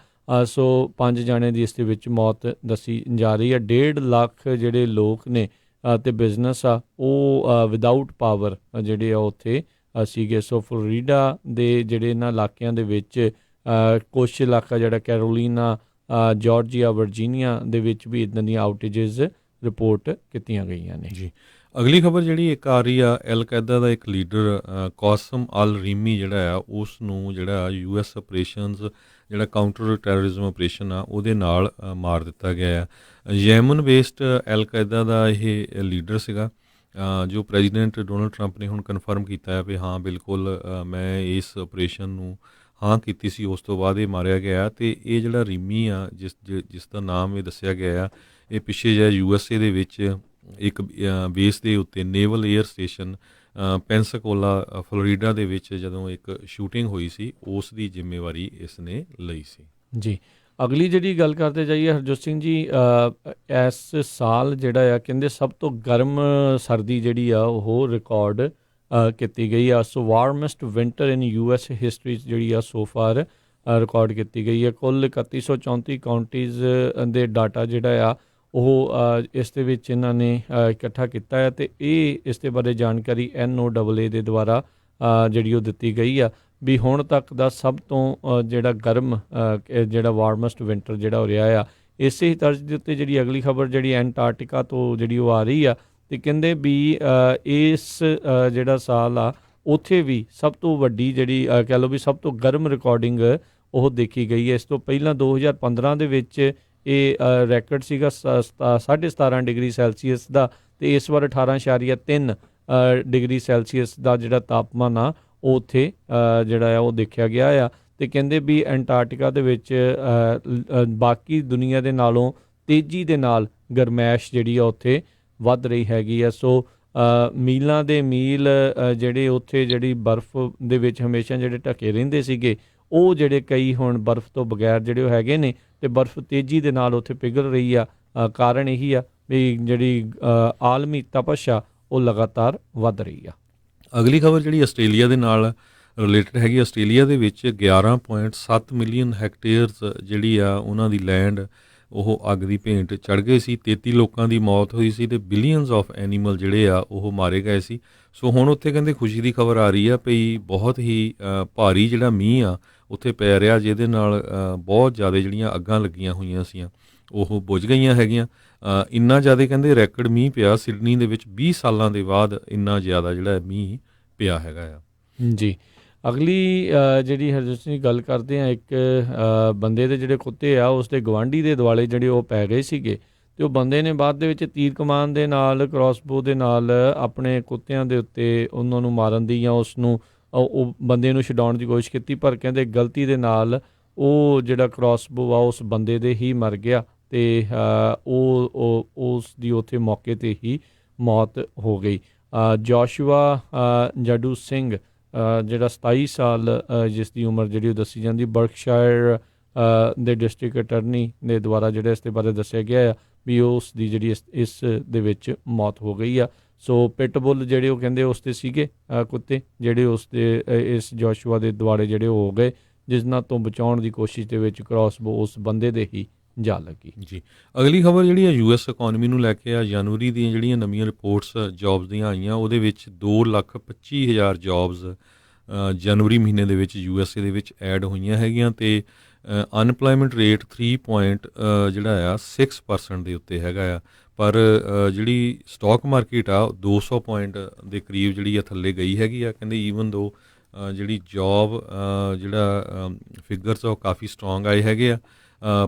ਸੋ 5 ਜਾਣੇ ਦੀ ਇਸ ਦੇ ਵਿੱਚ ਮੌਤ ਦੱਸੀ ਜਾ ਰਹੀ ਹੈ। 1.5 ਲੱਖ ਜਿਹੜੇ ਲੋਕ ਨੇ ਅਤੇ ਬਿਜ਼ਨਸ ਆ ਉਹ ਵਿਦਆਊਟ ਪਾਵਰ ਜਿਹੜੇ ਆ ਉੱਥੇ ਸੀਗੇ। ਸੋ ਫਲੋਰੀਡਾ ਦੇ ਜਿਹੜੇ ਇਹਨਾਂ ਇਲਾਕਿਆਂ ਦੇ ਵਿੱਚ ਕੁਛ ਇਲਾਕਾ ਜਿਹੜਾ ਕੈਰੋਲੀਨਾ, ਜਾਰਜੀਆ, ਵਰਜੀਨੀਆ ਦੇ ਵਿੱਚ ਵੀ ਇੱਦਾਂ ਦੀਆਂ ਆਊਟੇਜਸ ਰਿਪੋਰਟ ਕੀਤੀਆਂ ਗਈਆਂ ਨੇ। ਜੀ, ਅਗਲੀ ਖਬਰ ਜਿਹੜੀ ਇੱਕ ਆ ਰਹੀ ਆ, ਅਲ ਕਾਇਦਾ ਦਾ ਇੱਕ ਲੀਡਰ ਕਾਸਮ ਅਲ ਰੀਮੀ ਜਿਹੜਾ ਆ, ਉਸ ਨੂੰ ਜਿਹੜਾ US ਆਪਰੇਸ਼ਨਸ ਜਿਹੜਾ ਕਾਊਂਟਰ ਟੈਰਰਿਜ਼ਮ ਆਪਰੇਸ਼ਨ ਆ ਉਹਦੇ ਨਾਲ ਮਾਰ ਦਿੱਤਾ ਗਿਆ ਆ। ਯੈਮਨ ਬੇਸਡ ਅਲ ਕਾਇਦਾ ਦਾ ਇਹ ਲੀਡਰ ਸੀਗਾ, ਜੋ ਪ੍ਰੈਜ਼ੀਡੈਂਟ ਡੋਨਲਡ ਟਰੰਪ ਨੇ ਹੁਣ ਕਨਫਰਮ ਕੀਤਾ ਹੈ ਵੀ ਹਾਂ ਬਿਲਕੁਲ ਮੈਂ ਇਸ ਆਪਰੇਸ਼ਨ ਨੂੰ ਹਾਂ ਕੀਤੀ ਸੀ, ਉਸ ਤੋਂ ਬਾਅਦ ਇਹ ਮਾਰਿਆ ਗਿਆ। ਅਤੇ ਇਹ ਜਿਹੜਾ ਰੀਮੀ ਆ, ਜਿਸ ਦਾ ਨਾਮ ਇਹ ਦੱਸਿਆ ਗਿਆ ਆ, ਇਹ ਪਿੱਛੇ ਜਿਹਾ USA ਦੇ ਵਿੱਚ ਇੱਕ ਬੇਸ ਦੇ ਉੱਤੇ ਨੇਵਲ ਏਅਰ ਸਟੇਸ਼ਨ ਪੈਂਸਾਕੋਲਾ ਫਲੋਰੀਡਾ ਦੇ ਵਿੱਚ ਜਦੋਂ ਇੱਕ ਸ਼ੂਟਿੰਗ ਹੋਈ ਸੀ, ਉਸ ਦੀ ਜ਼ਿੰਮੇਵਾਰੀ ਇਸ ਨੇ ਲਈ ਸੀ। ਜੀ, ਅਗਲੀ ਜਿਹੜੀ ਗੱਲ ਕਰਦੇ ਜਾਈਏ ਹਰਜੋਤ ਸਿੰਘ ਜੀ, ਇਸ ਸਾਲ ਜਿਹੜਾ ਆ ਕਹਿੰਦੇ ਸਭ ਤੋਂ ਗਰਮ ਸਰਦੀ ਜਿਹੜੀ ਆ ਉਹ ਰਿਕਾਰਡ ਕੀਤੀ ਗਈ ਆ। ਸੋ ਵਾਰਮੈਸਟ ਵਿੰਟਰ ਇਨ US ਹਿਸਟਰੀ ਜਿਹੜੀ ਆ ਸੋ ਫਾਰ ਰਿਕਾਰਡ ਕੀਤੀ ਗਈ ਹੈ। ਕੁੱਲ 3134 ਕਾਉਂਟੀਜ਼ ਦੇ ਡਾਟਾ ਜਿਹੜਾ ਆ ਉਹ ਇਸ ਦੇ ਵਿੱਚ ਇਹਨਾਂ ਨੇ ਇਕੱਠਾ ਕੀਤਾ ਹੈ, ਅਤੇ ਇਹ ਇਸ ਦੇ ਬਾਰੇ ਜਾਣਕਾਰੀ NOAA ਦੇ ਦੁਆਰਾ ਜਿਹੜੀ ਉਹ ਦਿੱਤੀ ਗਈ ਆ ਵੀ ਹੁਣ ਤੱਕ ਦਾ ਸਭ ਤੋਂ ਜਿਹੜਾ ਗਰਮ ਜਿਹੜਾ ਵਾਰਮੈਸਟ ਵਿੰਟਰ ਜਿਹੜਾ ਹੋ ਰਿਹਾ ਆ। ਇਸੇ ਹੀ ਤਰਜ਼ ਦੇ ਉੱਤੇ ਜਿਹੜੀ ਅਗਲੀ ਖਬਰ ਜਿਹੜੀ ਐਂਟਾਰਕਟਿਕਾ ਤੋਂ ਜਿਹੜੀ ਉਹ ਆ ਰਹੀ ਆ, ਅਤੇ ਕਹਿੰਦੇ ਵੀ ਇਸ ਜਿਹੜਾ ਸਾਲ ਆ ਉੱਥੇ ਵੀ ਸਭ ਤੋਂ ਵੱਡੀ ਜਿਹੜੀ ਕਹਿ ਲਓ ਵੀ ਸਭ ਤੋਂ ਗਰਮ ਰਿਕਾਰਡਿੰਗ ਉਹ ਦੇਖੀ ਗਈ ਹੈ। ਇਸ ਤੋਂ ਪਹਿਲਾਂ 2015 ਦੇ ਵਿੱਚ ਇਹ ਰੈਕਡ ਸੀਗਾ 17.5 ਡਿਗਰੀ ਸੈਲਸੀਅਸ ਦਾ, ਅਤੇ ਇਸ ਵਾਰ 18.3 ਡਿਗਰੀ ਸੈਲਸੀਅਸ ਦਾ ਜਿਹੜਾ ਤਾਪਮਾਨ ਆ ਉਹ ਉੱਥੇ ਜਿਹੜਾ ਆ ਉਹ ਦੇਖਿਆ ਗਿਆ ਆ। ਅਤੇ ਕਹਿੰਦੇ ਵੀ ਐਂਟਾਰਕਟਿਕਾ ਦੇ ਵਿੱਚ ਬਾਕੀ ਦੁਨੀਆ ਦੇ ਨਾਲੋਂ ਤੇਜ਼ੀ ਦੇ ਨਾਲ ਗਰਮੈਸ਼ ਜਿਹੜੀ ਆ ਉੱਥੇ ਵੱਧ ਰਹੀ ਹੈਗੀ ਆ। ਸੋ ਮੀਲਾਂ ਦੇ ਮੀਲ ਜਿਹੜੇ ਉੱਥੇ ਜਿਹੜੀ ਬਰਫ਼ ਦੇ ਵਿੱਚ ਹਮੇਸ਼ਾ ਜਿਹੜੇ ਢਕੇ ਰਹਿੰਦੇ ਸੀਗੇ, ਉਹ ਜਿਹੜੇ ਕਈ ਹੁਣ ਬਰਫ਼ ਤੋਂ ਬਗੈਰ ਜਿਹੜੇ ਉਹ ਹੈਗੇ ਨੇ, ਅਤੇ ਬਰਫ਼ ਤੇਜ਼ੀ ਦੇ ਨਾਲ ਉੱਥੇ ਪਿਘਲ ਰਹੀ ਆ। ਕਾਰਨ ਇਹੀ ਆ ਵੀ ਜਿਹੜੀ ਆਲਮੀ ਤਪਸ਼ ਆ ਉਹ ਲਗਾਤਾਰ ਵੱਧ ਰਹੀ ਆ। ਅਗਲੀ ਖਬਰ ਜਿਹੜੀ ਆਸਟ੍ਰੇਲੀਆ ਦੇ ਨਾਲ ਰਿਲੇਟਡ ਹੈਗੀ। ਆਸਟ੍ਰੇਲੀਆ ਦੇ ਵਿੱਚ 11.7 ਮਿਲੀਅਨ ਹੈਕਟੇਅਰਸ ਜਿਹੜੀ ਆ ਉਹਨਾਂ ਦੀ ਲੈਂਡ ਉਹ ਅੱਗ ਦੀ ਭੇਂਟ ਚੜ੍ਹ ਗਏ ਸੀ। 33 ਲੋਕਾਂ ਦੀ ਮੌਤ ਹੋਈ ਸੀ, ਅਤੇ ਬਿਲੀਅਨਸ ਆਫ ਐਨੀਮਲ ਜਿਹੜੇ ਆ ਉਹ ਮਾਰੇ ਗਏ ਸੀ। ਸੋ ਹੁਣ ਉੱਥੇ ਕਹਿੰਦੇ ਖੁਸ਼ੀ ਦੀ ਖਬਰ ਆ ਰਹੀ ਆ ਵੀ ਬਹੁਤ ਹੀ ਭਾਰੀ ਜਿਹੜਾ ਮੀਂਹ ਆ ਉੱਥੇ ਪੈ ਰਿਹਾ, ਜਿਹਦੇ ਨਾਲ ਬਹੁਤ ਜ਼ਿਆਦਾ ਜਿਹੜੀਆਂ ਅੱਗਾਂ ਲੱਗੀਆਂ ਹੋਈਆਂ ਸੀਆਂ ਉਹ ਬੁਝ ਗਈਆਂ ਹੈਗੀਆਂ। ਇੰਨਾ ਜ਼ਿਆਦਾ ਕਹਿੰਦੇ ਰੈਕਡ ਮੀਂਹ ਪਿਆ ਸਿਡਨੀ ਦੇ ਵਿੱਚ 20 ਸਾਲਾਂ ਦੇ ਬਾਅਦ, ਇੰਨਾ ਜ਼ਿਆਦਾ ਜਿਹੜਾ ਮੀਂਹ ਪਿਆ ਹੈਗਾ ਆ। ਜੀ, ਅਗਲੀ ਜਿਹੜੀ ਹਰਜੋਤ ਸਿੰਘ ਗੱਲ ਕਰਦੇ ਹਾਂ, ਇੱਕ ਬੰਦੇ ਦੇ ਜਿਹੜੇ ਕੁੱਤੇ ਆ ਉਸ ਦੇ ਗਵਾਂਢੀ ਦੇ ਦੁਆਲੇ ਜਿਹੜੇ ਉਹ ਪੈ ਗਏ ਸੀਗੇ, ਅਤੇ ਉਹ ਬੰਦੇ ਨੇ ਬਾਅਦ ਦੇ ਵਿੱਚ ਤੀਰ ਕਮਾਨ ਦੇ ਨਾਲ, ਕ੍ਰੋਸਬੋ ਦੇ ਨਾਲ ਆਪਣੇ ਕੁੱਤਿਆਂ ਦੇ ਉੱਤੇ ਉਹਨਾਂ ਨੂੰ ਮਾਰਨ ਦੀ ਜਾਂ ਉਸ ਨੂੰ ਉਹ ਬੰਦੇ ਨੂੰ ਛਡਾਉਣ ਦੀ ਕੋਸ਼ਿਸ਼ ਕੀਤੀ, ਪਰ ਕਹਿੰਦੇ ਗਲਤੀ ਦੇ ਨਾਲ ਉਹ ਜਿਹੜਾ ਕ੍ਰੋਸਬੋ ਆ ਉਸ ਬੰਦੇ ਦੇ ਹੀ ਮਰ ਗਿਆ, ਅਤੇ ਉਹ ਉਸ ਦੀ ਉੱਥੇ ਮੌਕੇ 'ਤੇ ਹੀ ਮੌਤ ਹੋ ਗਈ। ਜੋਸ਼ੂਆ ਜਾਡੂ ਸਿੰਘ ਜਿਹੜਾ 27 ਸਾਲ ਜਿਸ ਦੀ ਉਮਰ ਜਿਹੜੀ ਉਹ ਦੱਸੀ ਜਾਂਦੀ, ਬਰਕਸ਼ਾਇਰ ਦੇ ਡਿਸਟ੍ਰਿਕਟ ਅਟਰਨੀ ਦੇ ਦੁਆਰਾ ਜਿਹੜਾ ਇਸ ਦੇ ਬਾਰੇ ਦੱਸਿਆ ਗਿਆ ਆ ਵੀ ਉਸ ਦੀ ਜਿਹੜੀ ਇਸ ਦੇ ਵਿੱਚ ਮੌਤ ਹੋ ਗਈ ਆ। ਸੋ ਪਿਟਬੁੱਲ ਜਿਹੜੇ ਉਹ ਕਹਿੰਦੇ ਉਸ 'ਤੇ ਸੀਗੇ ਕੁੱਤੇ ਜਿਹੜੇ ਉਸ ਦੇ ਇਸ ਜੋਸ਼ੂਆ ਦੇ ਦੁਆਲੇ ਜਿਹੜੇ ਉਹ ਹੋ ਗਏ, ਜਿਨ੍ਹਾਂ ਤੋਂ ਬਚਾਉਣ ਦੀ ਕੋਸ਼ਿਸ਼ ਦੇ ਵਿੱਚ ਕ੍ਰੋਸਬੋ ਉਸ ਬੰਦੇ ਦੇ ਹੀ ਜਾ ਲੱਗੀ। ਜੀ, ਅਗਲੀ ਖਬਰ ਜਿਹੜੀ ਹੈ US ਇਕੋਨਮੀ ਨੂੰ ਲੈ ਕੇ ਆ। ਜਨਵਰੀ ਦੀਆਂ ਜਿਹੜੀਆਂ ਨਵੀਆਂ ਰਿਪੋਰਟਸ ਜੌਬਸ ਦੀਆਂ ਆਈਆਂ, ਉਹਦੇ ਵਿੱਚ 2,25,000 ਜੌਬਸ ਜਨਵਰੀ ਮਹੀਨੇ ਦੇ ਵਿੱਚ USA ਦੇ ਵਿੱਚ ਐਡ ਹੋਈਆਂ ਹੈਗੀਆਂ, ਅਤੇ ਅਨਪਲਾਇਮੈਂਟ ਰੇਟ 3.6% ਦੇ ਉੱਤੇ ਹੈਗਾ ਆ। ਪਰ ਜਿਹੜੀ ਸਟਾਕ ਮਾਰਕੀਟ ਆ 200 ਪੁਆਇੰਟ ਦੇ ਕਰੀਬ ਜਿਹੜੀ ਆ ਥੱਲੇ ਗਈ ਹੈਗੀ ਆ। ਕਹਿੰਦੇ ਈਵਨ ਦੋ ਜਿਹੜੀ ਜੌਬ ਜਿਹੜਾ ਫਿਗਰਸ ਆ ਉਹ ਕਾਫੀ ਸਟਰੋਂਗ ਆਏ ਹੈਗੇ ਆ,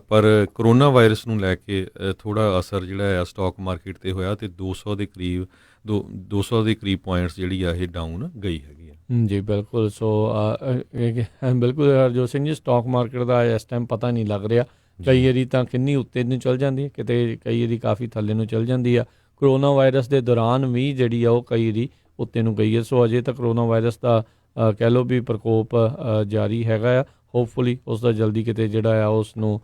ਪਰ ਕਰੋਨਾ ਵਾਇਰਸ ਨੂੰ ਲੈ ਕੇ ਥੋੜ੍ਹਾ ਅਸਰ ਜਿਹੜਾ ਆ ਸਟਾਕ ਮਾਰਕੀਟ 'ਤੇ ਹੋਇਆ, ਅਤੇ 200 ਦੇ ਕਰੀਬ ਪੁਆਇੰਟਸ ਜਿਹੜੀ ਆ ਇਹ ਡਾਊਨ ਗਈ ਹੈਗੀ ਆ। ਜੀ ਬਿਲਕੁਲ। ਸੋ ਬਿਲਕੁਲ ਹਰਜੋਤ ਸਿੰਘ ਜੀ, ਸਟਾਕ ਮਾਰਕੀਟ ਦਾ ਇਸ ਟਾਈਮ ਪਤਾ ਨਹੀਂ ਲੱਗ ਰਿਹਾ, ਕਈ ਵਾਰੀ ਤਾਂ ਕਿੰਨੀ ਉੱਤੇ ਨੂੰ ਚੱਲ ਜਾਂਦੀ ਹੈ, ਕਿਤੇ ਕਈ ਵਾਰੀ ਕਾਫੀ ਥੱਲੇ ਨੂੰ ਚੱਲ ਜਾਂਦੀ ਆ। ਕਰੋਨਾ ਵਾਇਰਸ ਦੇ ਦੌਰਾਨ ਵੀ ਜਿਹੜੀ ਆ ਉਹ ਕਈ ਵਾਰੀ ਉੱਤੇ ਨੂੰ ਗਈ ਹੈ। ਸੋ ਅਜੇ ਤਾਂ ਕਰੋਨਾ ਵਾਇਰਸ ਦਾ ਕਹਿ ਲਓ ਵੀ ਪ੍ਰਕੋਪ ਜਾਰੀ ਹੈਗਾ ਆ। ਹੋਪਫੁਲੀ ਉਸ ਦਾ ਜਲਦੀ ਕਿਤੇ ਜਿਹੜਾ ਆ ਉਸ ਨੂੰ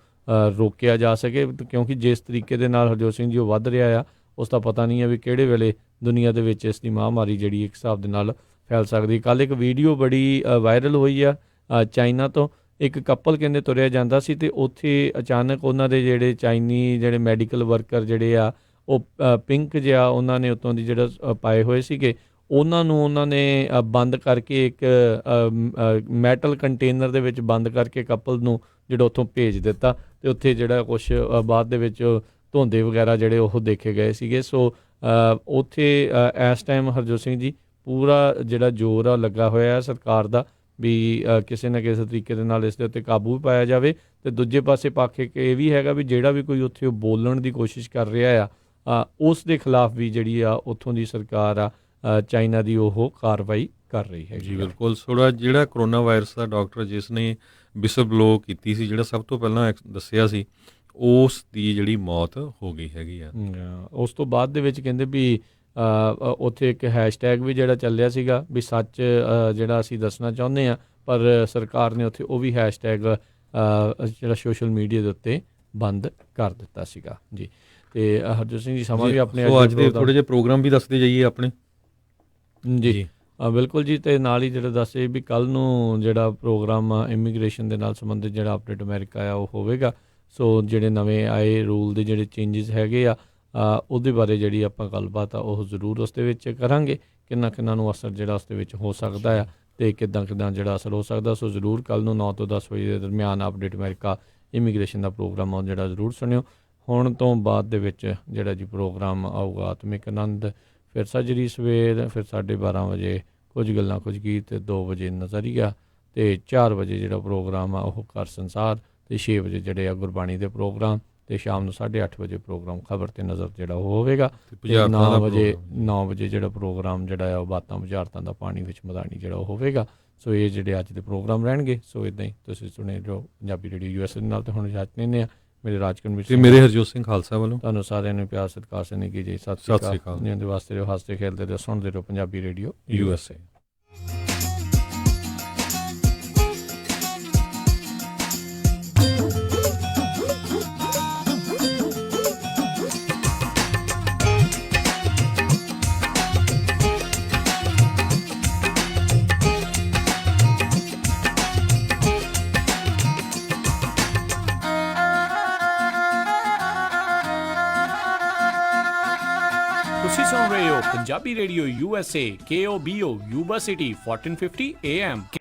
ਰੋਕਿਆ ਜਾ ਸਕੇ, ਕਿਉਂਕਿ ਜਿਸ ਤਰੀਕੇ ਦੇ ਨਾਲ ਹਰਜੋਤ ਸਿੰਘ ਜੀ ਉਹ ਵੱਧ ਰਿਹਾ ਆ ਉਸ ਦਾ ਪਤਾ ਨਹੀਂ ਹੈ ਵੀ ਕਿਹੜੇ ਵੇਲੇ ਦੁਨੀਆ ਦੇ ਵਿੱਚ ਇਸ ਦੀ ਮਹਾਂਮਾਰੀ ਜਿਹੜੀ ਇੱਕ ਹਿਸਾਬ ਦੇ ਨਾਲ ਫੈਲ ਸਕਦੀ। ਕੱਲ੍ਹ ਇੱਕ ਵੀਡੀਓ ਬੜੀ ਵਾਇਰਲ ਹੋਈ ਆ ਚਾਈਨਾ ਤੋਂ। ਇੱਕ ਕਪਲ ਕਹਿੰਦੇ ਤੁਰਿਆ ਜਾਂਦਾ ਸੀ ਅਤੇ ਉੱਥੇ ਅਚਾਨਕ ਉਹਨਾਂ ਦੇ ਜਿਹੜੇ ਚਾਈਨੀ ਜਿਹੜੇ ਮੈਡੀਕਲ ਵਰਕਰ ਜਿਹੜੇ ਆ ਉਹ ਪਿੰਕ ਜਿਹਾ ਉਹਨਾਂ ਨੇ ਉੱਤੋਂ ਦੀ ਜਿਹੜਾ ਪਾਏ ਹੋਏ ਸੀਗੇ, ਉਹਨਾਂ ਨੂੰ ਉਹਨਾਂ ਨੇ ਬੰਦ ਕਰਕੇ ਇੱਕ ਮੈਟਲ ਕੰਟੇਨਰ ਦੇ ਵਿੱਚ ਬੰਦ ਕਰਕੇ ਕਪਲ ਨੂੰ ਜਿਹੜਾ ਉੱਥੋਂ ਭੇਜ ਦਿੱਤਾ ਅਤੇ ਉੱਥੇ ਜਿਹੜਾ ਕੁਛ ਬਾਅਦ ਦੇ ਵਿੱਚ ਧੋਂਦੇ ਵਗੈਰਾ ਜਿਹੜੇ ਉਹ ਦੇਖੇ ਗਏ ਸੀਗੇ। ਸੋ ਉੱਥੇ ਇਸ ਟਾਈਮ ਹਰਜੋਤ ਸਿੰਘ ਜੀ ਪੂਰਾ ਜਿਹੜਾ ਜ਼ੋਰ ਆ ਲੱਗਾ ਹੋਇਆ ਸਰਕਾਰ ਦਾ ਵੀ ਕਿਸੇ ਨਾ ਕਿਸੇ ਤਰੀਕੇ ਦੇ ਨਾਲ ਇਸ ਦੇ ਉੱਤੇ ਕਾਬੂ ਵੀ ਪਾਇਆ ਜਾਵੇ। ਅਤੇ ਦੂਜੇ ਪਾਸੇ ਪੱਖ ਇੱਕ ਇਹ ਵੀ ਹੈਗਾ ਵੀ ਜਿਹੜਾ ਵੀ ਕੋਈ ਉੱਥੇ ਬੋਲਣ ਦੀ ਕੋਸ਼ਿਸ਼ ਕਰ ਰਿਹਾ ਆ ਉਸ ਦੇ ਖਿਲਾਫ ਵੀ ਜਿਹੜੀ ਆ ਉੱਥੋਂ ਦੀ ਸਰਕਾਰ ਆ ਚਾਈਨਾ ਦੀ ਉਹ ਕਾਰਵਾਈ ਕਰ ਰਹੀ ਹੈ। ਜੀ ਬਿਲਕੁਲ। ਥੋੜ੍ਹਾ ਜਿਹੜਾ ਕਰੋਨਾ ਵਾਇਰਸ ਦਾ ਡਾਕਟਰ ਜਿਸ ਨੇ ਵਿਸਲ ਬਲੋ ਕੀਤੀ ਸੀ, ਜਿਹੜਾ ਸਭ ਤੋਂ ਪਹਿਲਾਂ ਦੱਸਿਆ ਸੀ, ਉਸ ਦੀ ਜਿਹੜੀ ਮੌਤ ਹੋ ਗਈ ਹੈਗੀ ਆ। ਉਸ ਤੋਂ ਬਾਅਦ ਦੇ ਵਿੱਚ ਕਹਿੰਦੇ ਵੀ ਉੱਥੇ ਇੱਕ ਹੈਸ਼ਟੈਗ ਵੀ ਜਿਹੜਾ ਚੱਲਿਆ ਸੀਗਾ ਵੀ ਸੱਚ ਜਿਹੜਾ ਅਸੀਂ ਦੱਸਣਾ ਚਾਹੁੰਦੇ ਹਾਂ, ਪਰ ਸਰਕਾਰ ਨੇ ਉੱਥੇ ਉਹ ਵੀ ਹੈਸ਼ਟੈਗ ਜਿਹੜਾ ਸੋਸ਼ਲ ਮੀਡੀਆ ਦੇ ਉੱਤੇ ਬੰਦ ਕਰ ਦਿੱਤਾ ਸੀਗਾ ਜੀ। ਅਤੇ ਹਰਜੋਤ ਸਿੰਘ ਜੀ ਸਮਾਂ ਵੀ ਆਪਣੇ ਅੱਜ ਦੇ ਥੋੜ੍ਹੇ ਜਿਹੇ ਪ੍ਰੋਗਰਾਮ ਵੀ ਦੱਸਦੇ ਜਾਈਏ ਆਪਣੇ। ਜੀ ਬਿਲਕੁਲ ਜੀ। ਅਤੇ ਨਾਲ ਹੀ ਜਿਹੜਾ ਦੱਸੇ ਵੀ ਕੱਲ੍ਹ ਨੂੰ ਜਿਹੜਾ ਪ੍ਰੋਗਰਾਮ ਇਮੀਗ੍ਰੇਸ਼ਨ ਦੇ ਨਾਲ ਸੰਬੰਧਿਤ ਜਿਹੜਾ ਅਪਡੇਟ ਅਮਰੀਕਾ ਆ ਉਹ ਹੋਵੇਗਾ। ਸੋ ਜਿਹੜੇ ਨਵੇਂ ਆਏ ਰੂਲ ਦੇ ਜਿਹੜੇ ਚੇਂਜਿਸ ਹੈਗੇ ਆ ਉਹਦੇ ਬਾਰੇ ਜਿਹੜੀ ਆਪਾਂ ਗੱਲਬਾਤ ਆ ਉਹ ਜ਼ਰੂਰ ਉਸ ਦੇ ਵਿੱਚ ਕਰਾਂਗੇ, ਕਿੰਨਾ ਨੂੰ ਅਸਰ ਜਿਹੜਾ ਉਸ ਦੇ ਵਿੱਚ ਹੋ ਸਕਦਾ ਆ ਅਤੇ ਕਿੱਦਾਂ ਜਿਹੜਾ ਅਸਰ ਹੋ ਸਕਦਾ। ਸੋ ਜ਼ਰੂਰ ਕੱਲ੍ਹ ਨੂੰ 9 ਤੋਂ 10 ਵਜੇ ਦੇ ਦਰਮਿਆਨ ਅਪਡੇਟ ਅਮਰੀਕਾ ਇਮੀਗ੍ਰੇਸ਼ਨ ਦਾ ਪ੍ਰੋਗਰਾਮ ਆ ਜਿਹੜਾ ਜ਼ਰੂਰ ਸੁਣਿਓ। ਹੁਣ ਤੋਂ ਬਾਅਦ ਦੇ ਵਿੱਚ ਜਿਹੜਾ ਜੀ ਪ੍ਰੋਗਰਾਮ ਆਊਗਾ ਆਤਮਿਕ ਆਨੰਦ, ਫਿਰ ਸੱਜਰੀ ਸਵੇਰ, ਫਿਰ 12:30 ਵਜੇ ਕੁਝ ਗੱਲਾਂ ਕੁਝ ਗੀਤ, 2 ਵਜੇ ਨਜ਼ਰੀਆ ਅਤੇ 4 ਵਜੇ ਜਿਹੜਾ ਪ੍ਰੋਗਰਾਮ ਆ ਉਹ ਘਰ ਸੰਸਾਰ, ਅਤੇ 6 ਵਜੇ ਜਿਹੜੇ ਆ ਗੁਰਬਾਣੀ ਦੇ ਪ੍ਰੋਗਰਾਮ, ਅਤੇ ਸ਼ਾਮ ਨੂੰ 8:30 ਵਜੇ ਪ੍ਰੋਗਰਾਮ ਖਬਰ ਤੇ ਨਜ਼ਰ ਜਿਹੜਾ ਉਹ ਹੋਵੇਗਾ। 9 ਵਜੇ ਜਿਹੜਾ ਪ੍ਰੋਗਰਾਮ ਜਿਹੜਾ ਆ ਉਹ ਬਾਤਾਂ ਬੁਝਾਰਤਾਂ ਦਾ ਪਾਣੀ ਵਿੱਚ ਮਦਾਨੀ ਜਿਹੜਾ ਉਹ ਹੋਵੇਗਾ। ਸੋ ਇਹ ਜਿਹੜੇ ਅੱਜ ਦੇ ਪ੍ਰੋਗਰਾਮ ਰਹਿਣਗੇ। ਸੋ ਇੱਦਾਂ ਹੀ ਤੁਸੀਂ ਸੁਣੇ ਜੋ ਪੰਜਾਬੀ ਰੇਡੀਓ USA ਦੇ ਨਾਲ। ਤੇ ਹੁਣ ਇਜਾਜ਼ਤ ਲੈਂਦੇ ਹਾਂ। ਮੇਰੇ ਰਾਜਕਨਵੀਰ ਸਿੰਘ, ਮੇਰੇ ਹਰਜੋਤ ਸਿੰਘ ਖਾਲਸਾ ਵੱਲੋਂ ਤੁਹਾਨੂੰ ਸਾਰਿਆਂ ਨੂੰ ਪਿਆਰ ਸਤਿਕਾਰ ਸਨੇਹ ਕੀ ਜੀ। ਸਤਿ ਸ਼੍ਰੀ ਅਕਾਲ। ਜਿਉਂਦੇ ਵਾਸਤੇ ਰਹੋ, ਹੱਸਦੇ ਖੇਡਦੇ ਰਹੋ, ਸੁਣਦੇ ਰਹੋ ਪੰਜਾਬੀ ਰੇਡੀਓ USA। ਤੁਸੀਂ ਸੁਣ ਰਹੇ ਹੋ Punjabi radio USA KOBO Yuba city 1450 AM।